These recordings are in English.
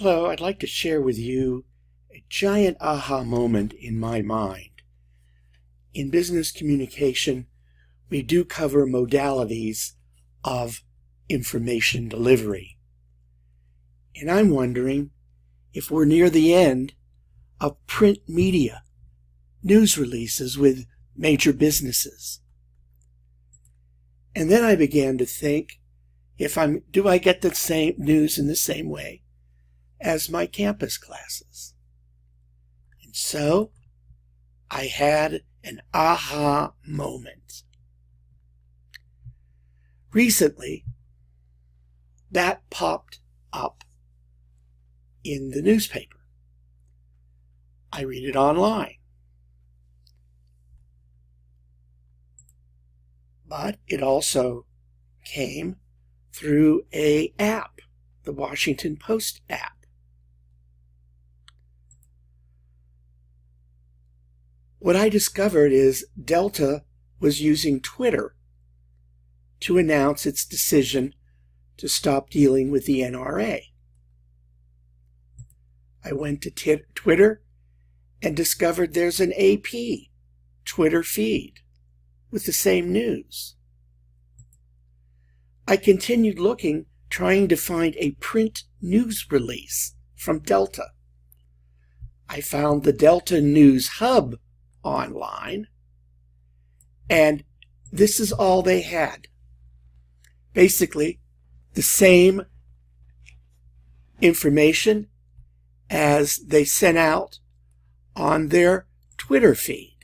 Hello, I'd like to share with you a giant aha moment in my mind. In business communication, we do cover modalities of information delivery. And I'm wondering if we're near the end of print media, news releases with major businesses. And then I began to think, do I get the same news in the same way as my campus classes? And so I had an aha moment. Recently, that popped up in the newspaper. I read it online. But it also came through an app, the Washington Post app. What I discovered is Delta was using Twitter to announce its decision to stop dealing with the NRA. I went to Twitter and discovered there's an AP Twitter feed with the same news. I continued looking, trying to find a print news release from Delta. I found the Delta News Hub online, and this is all they had. Basically, the same information as they sent out on their Twitter feed.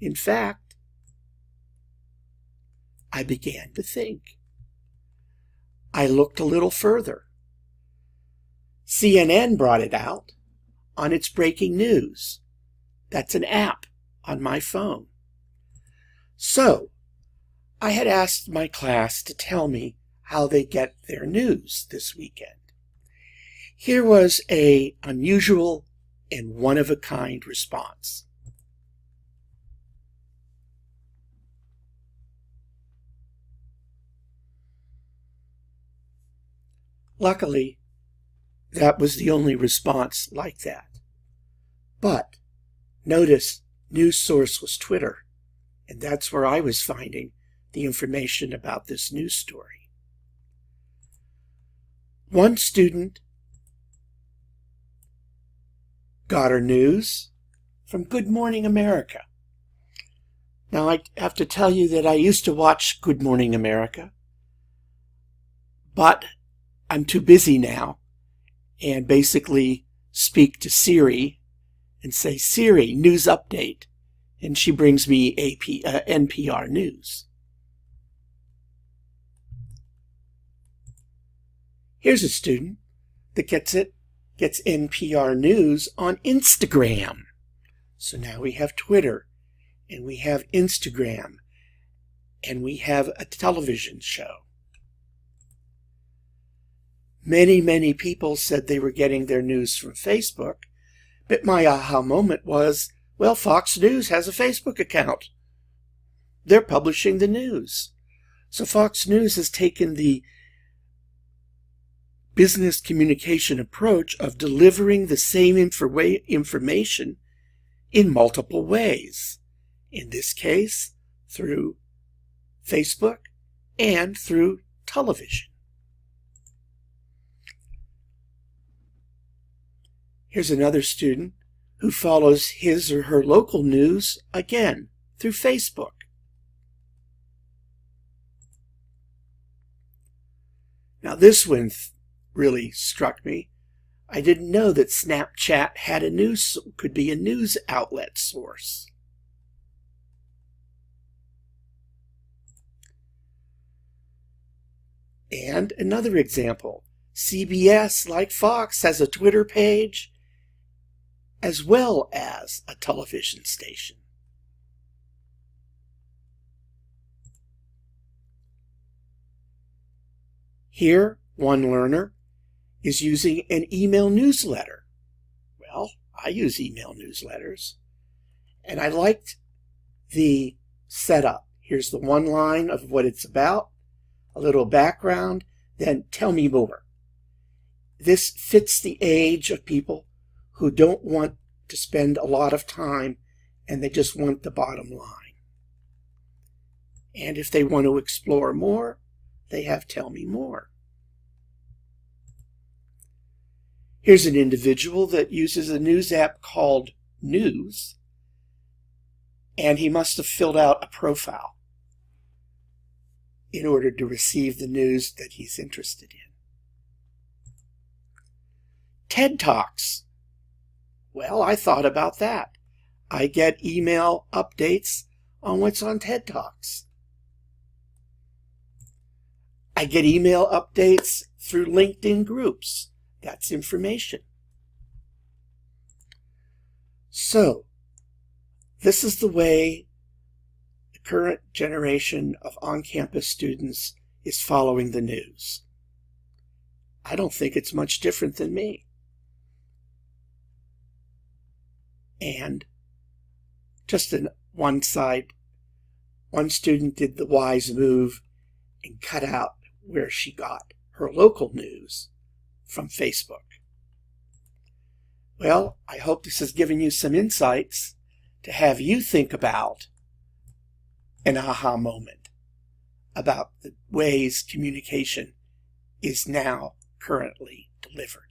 In fact, I began to think. I looked a little further. CNN brought it out on its breaking news. That's an app on my phone. So, I had asked my class to tell me how they get their news this weekend. Here was an unusual and one-of-a-kind response. Luckily, that was the only response like that. But notice news source was Twitter, and that's where I was finding the information about this news story. One student got her news from Good Morning America. Now, I have to tell you that I used to watch Good Morning America, but I'm too busy now and basically speak to Siri and say, Siri, news update. And she brings me NPR News. Here's a student that gets NPR News on Instagram. So now we have Twitter, and we have Instagram, and we have a television show. Many people said they were getting their news from Facebook, but my aha moment was, well, Fox News has a Facebook account. They're publishing the news. So Fox News has taken the business communication approach of delivering the same information in multiple ways. In this case, through Facebook and through television. Here's another student who follows his or her local news, again, through Facebook. Now this one really struck me. I didn't know that Snapchat had could be a news outlet source. And another example, CBS, like Fox, has a Twitter page as well as a television station. Here, one learner is using an email newsletter. Well, I use email newsletters, and I liked the setup. Here's the one line of what it's about, a little background, then tell me more. this fits the age of people who don't want to spend a lot of time and they just want the bottom line. And if they want to explore more, they have Tell Me More. Here's an individual that uses a news app called News, and he must have filled out a profile in order to receive the news that he's interested in. TED Talks. Well, I thought about that. I get email updates on what's on TED Talks. I get email updates through LinkedIn groups. That's information. So, this is the way the current generation of on-campus students is following the news. I don't think it's much different than me. And just on one side, one student did the wise move and cut out where she got her local news from Facebook. Well, I hope this has given you some insights to have you think about an aha moment about the ways communication is now currently delivered.